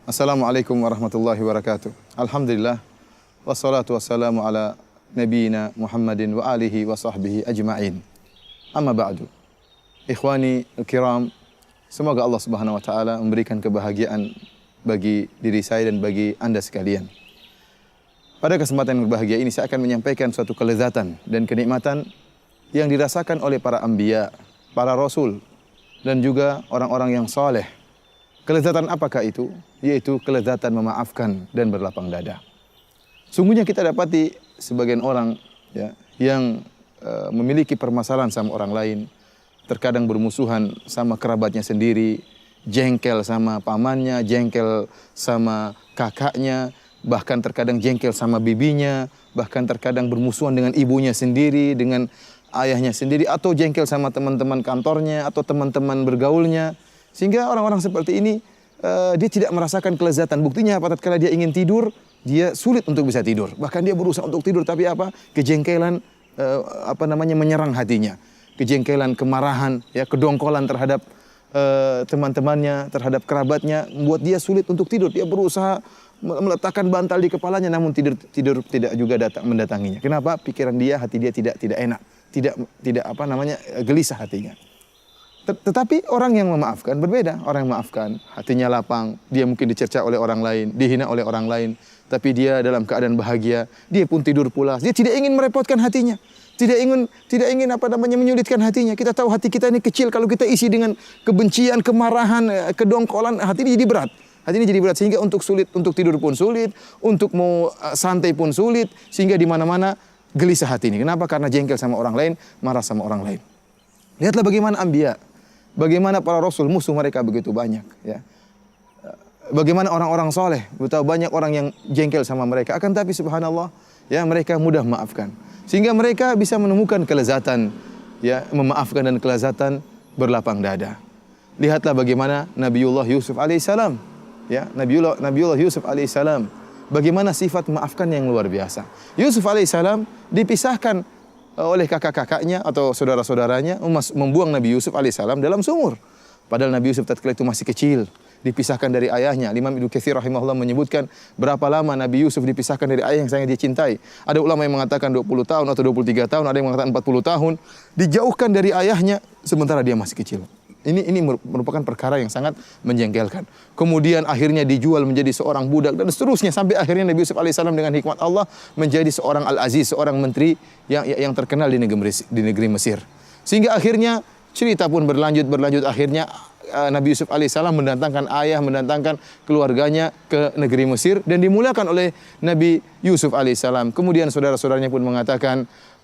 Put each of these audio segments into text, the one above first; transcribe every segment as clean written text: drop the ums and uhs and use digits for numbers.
Assalamualaikum warahmatullahi wabarakatuh. Alhamdulillah wassalatu wassalamu ala nabiyina Muhammadin wa alihi wa sahbihi ajma'in. Amma ba'du. Ikhwani al-kiram, semoga Allah Subhanahu wa taala memberikan kebahagiaan bagi diri saya dan bagi Anda sekalian. Pada kesempatan yang berbahagia ini saya akan menyampaikan suatu kelezatan dan kenikmatan yang dirasakan oleh para anbiya, para rasul dan juga orang-orang yang saleh. Kelezatan apakah itu? Yaitu kelezatan memaafkan dan berlapang dada. Sungguhnya kita dapati sebagian orang yang memiliki permasalahan sama orang lain, terkadang bermusuhan sama kerabatnya sendiri, jengkel sama pamannya, jengkel sama kakaknya, bahkan terkadang jengkel sama bibinya, bahkan terkadang bermusuhan dengan ibunya sendiri, dengan ayahnya sendiri, atau jengkel sama teman-teman kantornya atau teman-teman bergaulnya. Sehingga orang-orang seperti ini dia tidak merasakan kelezatan. Buktinya apa? Tatkala dia ingin tidur, dia sulit untuk bisa tidur. Bahkan dia berusaha untuk tidur, tapi apa? Kejengkelan menyerang hatinya. Kejengkelan, kemarahan, kedongkolan terhadap teman-temannya, terhadap kerabatnya membuat dia sulit untuk tidur. Dia berusaha meletakkan bantal di kepalanya, namun tidur tidak juga mendatanginya. Kenapa? Pikiran dia, hati dia tidak enak, tidak gelisah hatinya. Tetapi orang yang memaafkan berbeda. Orang yang memaafkan, hatinya lapang, dia mungkin dicerca oleh orang lain, dihina oleh orang lain, tapi dia dalam keadaan bahagia, dia pun tidur pulas. Dia tidak ingin merepotkan hatinya, tidak ingin menyulitkan hatinya. Kita tahu hati kita ini kecil, kalau kita isi dengan kebencian, kemarahan, kedongkolan, hati ini jadi berat. Hati ini jadi berat sehingga untuk tidur pun sulit, untuk mau santai pun sulit, sehingga di mana-mana gelisah hati ini. Kenapa? Karena jengkel sama orang lain, marah sama orang lain. Lihatlah bagaimana anbiya, bagaimana para rasul, musuh mereka begitu banyak. Bagaimana orang-orang soleh, betapa banyak orang yang jengkel sama mereka. Akan tapi subhanallah, mereka mudah memaafkan. Sehingga mereka bisa menemukan kelezatan, memaafkan dan kelezatan berlapang dada. Lihatlah bagaimana Nabiullah Yusuf alaihissalam, Nabiullah Yusuf alaihissalam, bagaimana sifat memaafkan yang luar biasa. Yusuf alaihissalam dipisahkan oleh kakak-kakaknya atau saudara-saudaranya membuang Nabi Yusuf alaihissalam dalam sumur. Padahal Nabi Yusuf tatkala itu masih kecil, dipisahkan dari ayahnya. Imam Ibnu Katsir rahimahullah menyebutkan berapa lama Nabi Yusuf dipisahkan dari ayah yang sangat dia cintai. Ada ulama yang mengatakan 20 tahun atau 23 tahun, ada yang mengatakan 40 tahun. Dijauhkan dari ayahnya sementara dia masih kecil. Ini merupakan perkara yang sangat menjengkelkan. Kemudian akhirnya dijual menjadi seorang budak dan seterusnya sampai akhirnya Nabi Yusuf alaihissalam dengan hikmat Allah menjadi seorang al-aziz, seorang menteri yang terkenal di negeri Mesir. Sehingga akhirnya cerita pun berlanjut akhirnya Nabi Yusuf alaihissalam mendatangkan keluarganya ke negeri Mesir dan dimuliakan oleh Nabi Yusuf alaihissalam. Kemudian saudara-saudaranya pun mengatakan,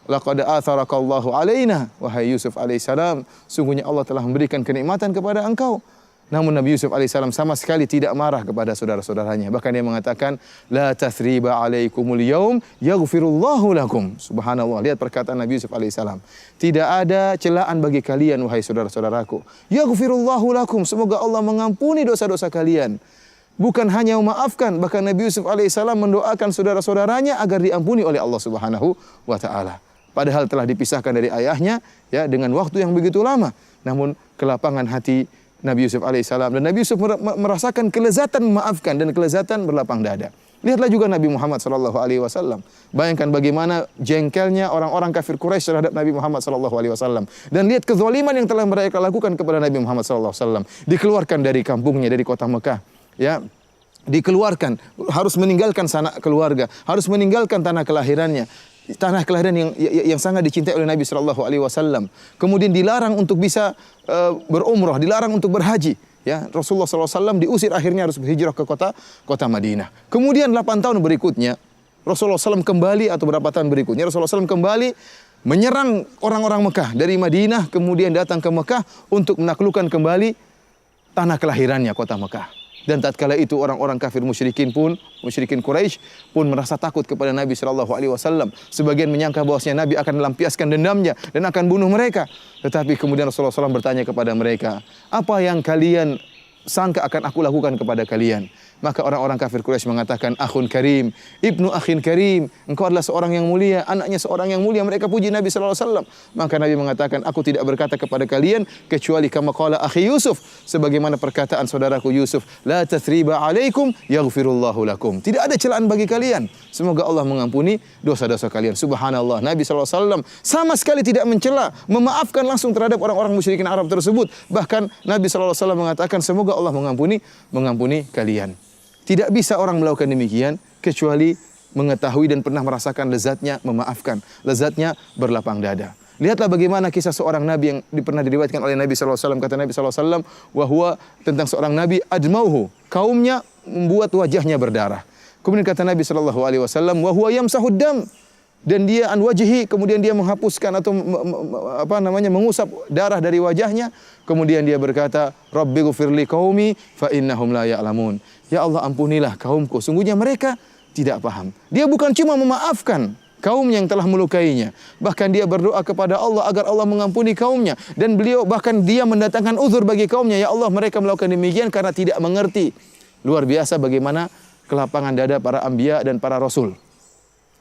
laqad atharakallahu alaina, wahai Yusuf alaihissalam, sungguhnya Allah telah memberikan kenikmatan kepada engkau. Namun Nabi Yusuf alaihissalam sama sekali tidak marah kepada saudara-saudaranya. Bahkan dia mengatakan, la tathriba alaikumul yaum yaghfirullahu lakum. Subhanallah, lihat perkataan Nabi Yusuf alaihissalam. Tidak ada celaan bagi kalian wahai saudara-saudaraku. Yaghfirullahu lakum, semoga Allah mengampuni dosa-dosa kalian. Bukan hanya memaafkan, bahkan Nabi Yusuf alaihissalam mendoakan saudara-saudaranya agar diampuni oleh Allah Subhanahu wa taala. Padahal telah dipisahkan dari ayahnya dengan waktu yang begitu lama. Namun kelapangan hati Nabi Yusuf alaihissalam dan Nabi Yusuf merasakan kelezatan memaafkan dan kelezatan berlapang dada. Lihatlah juga Nabi Muhammad sallallahu alaihi wasallam. Bayangkan bagaimana jengkelnya orang-orang kafir Quraisy terhadap Nabi Muhammad sallallahu alaihi wasallam. Dan lihat kezaliman yang telah mereka lakukan kepada Nabi Muhammad sallallahu alaihi wasallam. Dikeluarkan dari kampungnya, dari kota Mekah, dikeluarkan, harus meninggalkan sanak keluarga, harus meninggalkan tanah kelahirannya. Tanah kelahiran yang sangat dicintai oleh Nabi sallallahu alaihi wasallam. Kemudian dilarang untuk bisa berumrah, dilarang untuk berhaji. Rasulullah sallallahu alaihi wasallam diusir, akhirnya harus berhijrah ke kota Madinah. Kemudian 8 tahun berikutnya Rasulullah SAW kembali, atau berapa tahun berikutnya Rasulullah SAW kembali menyerang orang-orang Mekah dari Madinah, kemudian datang ke Mekah untuk menaklukkan kembali tanah kelahirannya, kota Mekah. Dan tatkala itu orang-orang kafir musyrikin Quraisy pun merasa takut kepada Nabi sallallahu alaihi wasallam. Sebagian menyangka bahwasanya Nabi akan melampiaskan dendamnya dan akan bunuh mereka. Tetapi kemudian Rasulullah SAW bertanya kepada mereka, apa yang kalian sangka akan aku lakukan kepada kalian? Maka orang-orang kafir Quraisy mengatakan, akhun karim, ibnu akhin karim, engkau adalah seorang yang mulia, anaknya seorang yang mulia. Mereka puji Nabi sallallahu alaihi wasallam. Maka Nabi mengatakan, aku tidak berkata kepada kalian kecuali kama qala akhi Yusuf, sebagaimana perkataan saudaraku Yusuf, la tathriba alaikum yaghfirullahu lakum. Tidak ada celaan bagi kalian. Semoga Allah mengampuni dosa-dosa kalian. Subhanallah, Nabi sallallahu alaihi wasallam sama sekali tidak mencela, memaafkan langsung terhadap orang-orang musyrikin Arab tersebut. Bahkan Nabi sallallahu alaihi wasallam mengatakan, semoga Allah mengampuni kalian. Tidak bisa orang melakukan demikian kecuali mengetahui dan pernah merasakan lezatnya memaafkan, lezatnya berlapang dada. Lihatlah bagaimana kisah seorang nabi yang pernah diriwayatkan oleh Nabi sallallahu alaihi wasallam. Kata Nabi sallallahu alaihi wasallam, wa huwa, tentang seorang nabi, admauhu, kaumnya membuat wajahnya berdarah. Kemudian kata Nabi sallallahu alaihi wasallam, wa huwa yamsahud dam, dan dia an wajhi, kemudian dia menghapuskan atau mengusap darah dari wajahnya. Kemudian dia berkata, Rabbighfirli qaumi fa innahum la ya'lamun. Ya Allah, ampunilah kaumku, sungguhnya mereka tidak paham. Dia bukan cuma memaafkan kaum yang telah melukainya, bahkan dia berdoa kepada Allah agar Allah mengampuni kaumnya, dan beliau bahkan dia mendatangkan uzur bagi kaumnya. Ya Allah, mereka melakukan demikian karena tidak mengerti. Luar biasa bagaimana kelapangan dada para anbiya dan para rasul.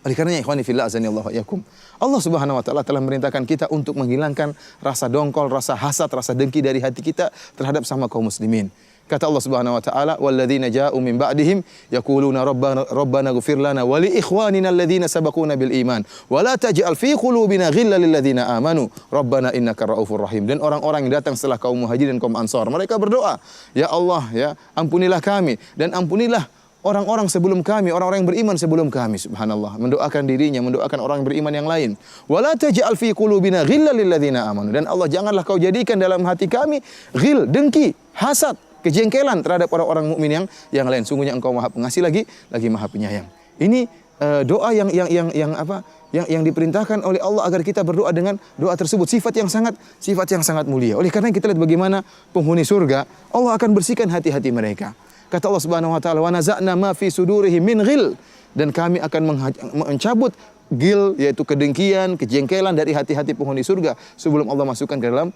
Oleh karenanya ikhwani fillah azanillahu wa iyyakum, Allah Subhanahu wa taala telah memerintahkan kita untuk menghilangkan rasa dongkol, rasa hasad, rasa dengki dari hati kita terhadap sama kaum muslimin. Kata Allah Subhanahu wa taala, walladzina ja'u min ba'dihim yaquluna rabbana ighfir lana wa li ikhwanina alladzina sabaquna bil iman wa la taj'al fi qulubina ghillan lil ladzina amanu rabbana innaka raufur rahim. Dan orang-orang yang datang setelah kaum Muhajirin dan kaum Ansar, mereka berdoa, ya Allah, ya ampunilah kami dan ampunilah orang-orang sebelum kami, orang-orang yang beriman sebelum kami. Subhanallah, mendoakan dirinya, mendoakan orang yang beriman yang lain. Wala taj'al fi qulubina ghillan lil ladzina amanu. Dan Allah, janganlah kau jadikan dalam hati kami ghil, dengki, hasad, kejengkelan terhadap orang-orang mukmin yang lain. Sungguhnya Engkau Maha Pengasih lagi Maha Penyayang. Ini doa yang diperintahkan oleh Allah agar kita berdoa dengan doa tersebut, sifat yang sangat mulia. Oleh karena kita lihat bagaimana penghuni surga, Allah akan bersihkan hati-hati mereka. Kata Allah Subhanahu wa taala, wa naza'na ma fi sudurihim min ghil, dan kami akan mencabut ghil, yaitu kedengkian, kejengkelan dari hati-hati penghuni surga sebelum Allah masukkan ke dalam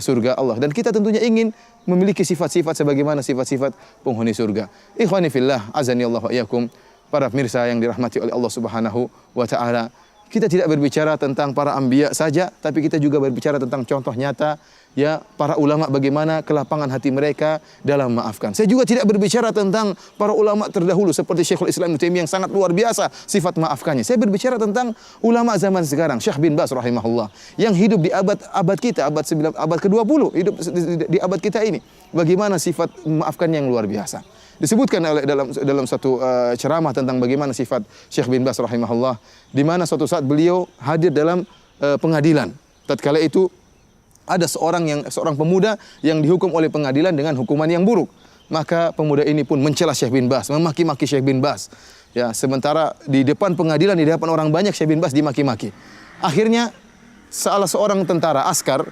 surga Allah. Dan kita tentunya ingin memiliki sifat-sifat sebagaimana sifat-sifat penghuni surga. Ikhwani fillah azanillahu wa iyyakum, para pemirsa yang dirahmati oleh Allah Subhanahu wa taala, kita tidak berbicara tentang para anbiya saja, tapi kita juga berbicara tentang contoh nyata, ya, para ulama bagaimana kelapangan hati mereka dalam memaafkan. Saya juga tidak berbicara tentang para ulama terdahulu seperti Syekhul Islam Ibnu Taimiyah yang sangat luar biasa sifat maafkannya. Saya berbicara tentang ulama zaman sekarang, Syekh bin Baz rahimahullah, yang hidup di abad kita, abad ke-20, hidup di abad kita ini. Bagaimana sifat memaafkan yang luar biasa. Disebutkan dalam satu ceramah tentang bagaimana sifat Syekh bin Baz rahimahullah, di mana suatu saat beliau hadir dalam pengadilan. Tatkala itu ada seorang pemuda yang dihukum oleh pengadilan dengan hukuman yang buruk. Maka pemuda ini pun mencela Syekh bin Baz, memaki-maki Syekh bin Baz. Ya, sementara di depan pengadilan, di depan orang banyak, Syekh bin Baz dimaki-maki. Akhirnya salah seorang tentara askar,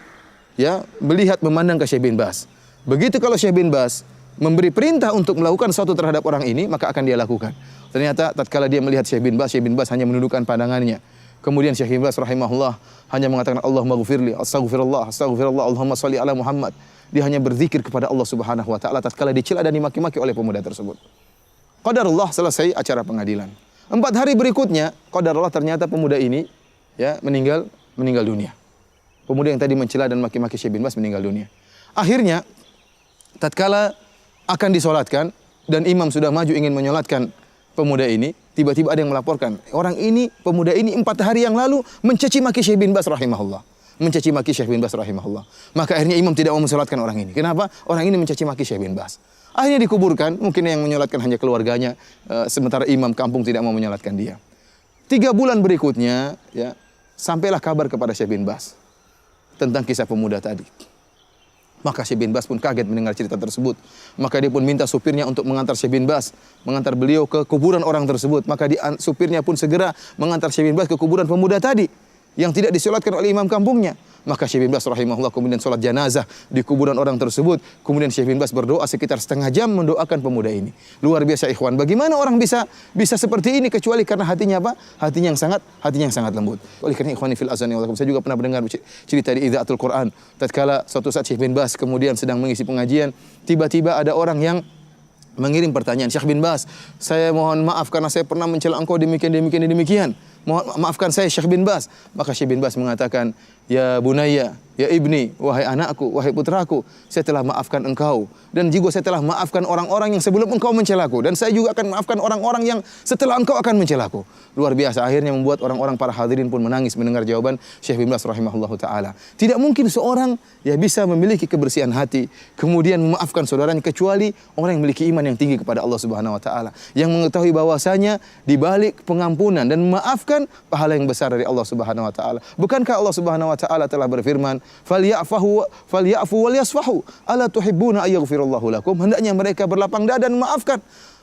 ya, melihat memandang ke Syekh bin Baz. Begitu kalau Syekh bin Baz memberi perintah untuk melakukan sesuatu terhadap orang ini, maka akan dia lakukan. Ternyata tatkala dia melihat Syekh bin Baz hanya menundukkan pandangannya. Kemudian Syekh bin Baz rahimahullah hanya mengatakan Allahumma ghfirli, astaghfirullah, Allahumma shalli ala Muhammad. Dia hanya berzikir kepada Allah Subhanahu wa taala tatkala dicela dan dimaki-maki oleh pemuda tersebut. Qadarullah, selesai acara pengadilan. 4 hari berikutnya, qadarullah, ternyata pemuda ini, ya, meninggal dunia. Pemuda yang tadi mencela dan maki-maki Syekh bin Baz meninggal dunia. Akhirnya tatkala akan disolatkan dan imam sudah maju ingin menyolatkan pemuda ini, tiba-tiba ada yang melaporkan, pemuda ini 4 hari yang lalu mencaci maki Syekh bin Baz rahimahullah. Maka akhirnya imam tidak mau mensolatkan orang ini. Kenapa? Orang ini mencaci maki Syekh bin Baz. Akhirnya dikuburkan, mungkin yang menyolatkan hanya keluarganya, sementara imam kampung tidak mau menyolatkan dia. 3 bulan berikutnya, ya, sampailah kabar kepada Syekh bin Baz tentang kisah pemuda tadi. Maka Syekh bin Baz pun kaget mendengar cerita tersebut. Maka dia pun minta supirnya untuk mengantar Syekh bin Baz, mengantar beliau ke kuburan orang tersebut. Maka supirnya pun segera mengantar Syekh bin Baz ke kuburan pemuda tadi yang tidak disolatkan oleh imam kampungnya. Maka Syekh bin Baz rahimahullah kemudian solat jenazah di kuburan orang tersebut. Kemudian Syekh bin Baz berdoa sekitar setengah jam mendoakan pemuda ini. Luar biasa ikhwan. Bagaimana orang bisa seperti ini kecuali karena hatinya apa? Hatinya yang sangat lembut. Oleh karena ikhwani fil azani walakum, saya juga pernah mendengar cerita di Idzaatul Quran. Tatkala suatu saat Syekh bin Baz kemudian sedang mengisi pengajian, tiba-tiba ada orang yang mengirim pertanyaan, Syekh bin Baz, saya mohon maaf karena saya pernah mencela engkau demikian. Mohon maafkan saya Syekh bin Baz. Maka Syekh bin Baz mengatakan, ya bunayya, ya ibni, wahai anakku, wahai putraku, saya telah maafkan engkau. Dan juga saya telah maafkan orang-orang yang sebelum engkau mencelaku. Dan saya juga akan maafkan orang-orang yang setelah engkau akan mencelaku. Luar biasa, akhirnya membuat orang-orang para hadirin pun menangis mendengar jawaban Syekh bin Baz rahimahullahu ta'ala. Tidak mungkin seorang ya bisa memiliki kebersihan hati, kemudian memaafkan saudaranya, kecuali orang yang memiliki iman yang tinggi kepada Allah Subhanahu wa ta'ala, yang mengetahui bahwasanya di balik pengampunan dan memaafkan pahala yang besar dari Allah Subhanahu wa ta'ala. Bukankah Allah Subhanahu wa ta'ala telah berfirman, "Falyafu walyasfahu, ala tuhibbuna ayaghfirallahu lakum?" Hendaknya mereka berlapang dada dan memaafkan.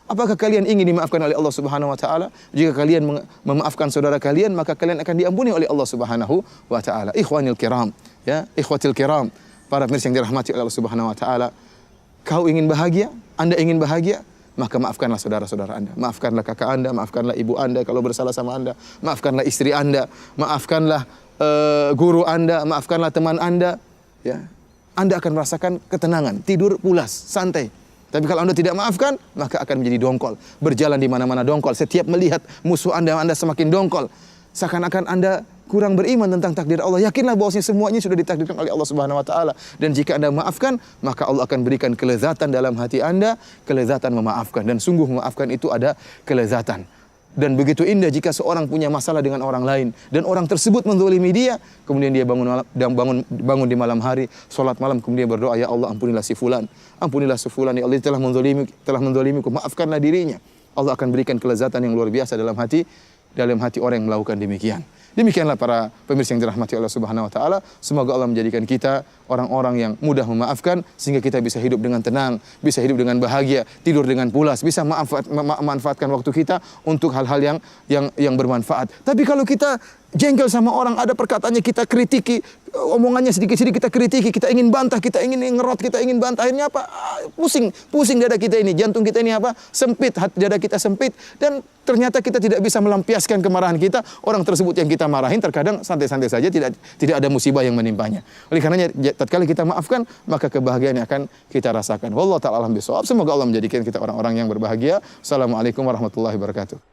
Apakah kalian ingin dimaafkan oleh Allah Subhanahu wa ta'ala? Jika kalian memaafkan saudara kalian, maka kalian akan diampuni oleh Allah Subhanahu wa ta'ala. Ikhwanil kiram, ya, ikhwatil kiram, para pemirsa yang dirahmati oleh Allah Subhanahu wa ta'ala. Kau ingin bahagia? Anda ingin bahagia? Maka maafkanlah saudara-saudara Anda. Maafkanlah kakak Anda, maafkanlah ibu Anda kalau bersalah sama Anda. Maafkanlah istri Anda, maafkanlah guru Anda, maafkanlah teman Anda. Ya. Anda akan merasakan ketenangan, tidur pulas, santai. Tapi kalau Anda tidak maafkan, maka akan menjadi dongkol. Berjalan di mana-mana dongkol. Setiap melihat musuh Anda semakin dongkol. Seakan-akan Anda kurang beriman tentang takdir Allah. Yakinlah bahwasanya semuanya sudah ditakdirkan oleh Allah Subhanahu wa ta'ala. Dan jika Anda maafkan, maka Allah akan berikan kelezatan dalam hati Anda, kelezatan memaafkan. Dan sungguh memaafkan itu ada kelezatan. Dan begitu indah jika seorang punya masalah dengan orang lain dan orang tersebut menzalimi dia, kemudian dia bangun di malam hari, salat malam, kemudian berdoa, ya Allah ampunilah si fulan, ya Allah telah menzalimiku, maafkanlah dirinya. Allah akan berikan kelezatan yang luar biasa dalam hati orang yang melakukan demikian. Demikianlah para pemirsa yang dirahmati Allah Subhanahu wa ta'ala. Semoga Allah menjadikan kita orang-orang yang mudah memaafkan, sehingga kita bisa hidup dengan tenang, bisa hidup dengan bahagia, tidur dengan pulas, bisa memanfaatkan waktu kita untuk hal-hal yang bermanfaat. Tapi kalau kita jengkel sama orang, ada perkataannya kita kritiki, omongannya sedikit-sedikit kita kritiki, kita ingin bantah, kita ingin ngerot, kita ingin bantah, akhirnya apa? Pusing dada kita ini, jantung kita ini apa? Sempit, hati dada kita sempit, dan ternyata kita tidak bisa melampiaskan kemarahan kita. Orang tersebut yang kita marahin terkadang santai-santai saja, tidak ada musibah yang menimpanya. Oleh karenanya tatkala kita maafkan, maka kebahagiaan yang akan kita rasakan. Wallahu ta'ala alam bisawab. Semoga Allah menjadikan kita orang-orang yang berbahagia. Assalamualaikum warahmatullahi wabarakatuh.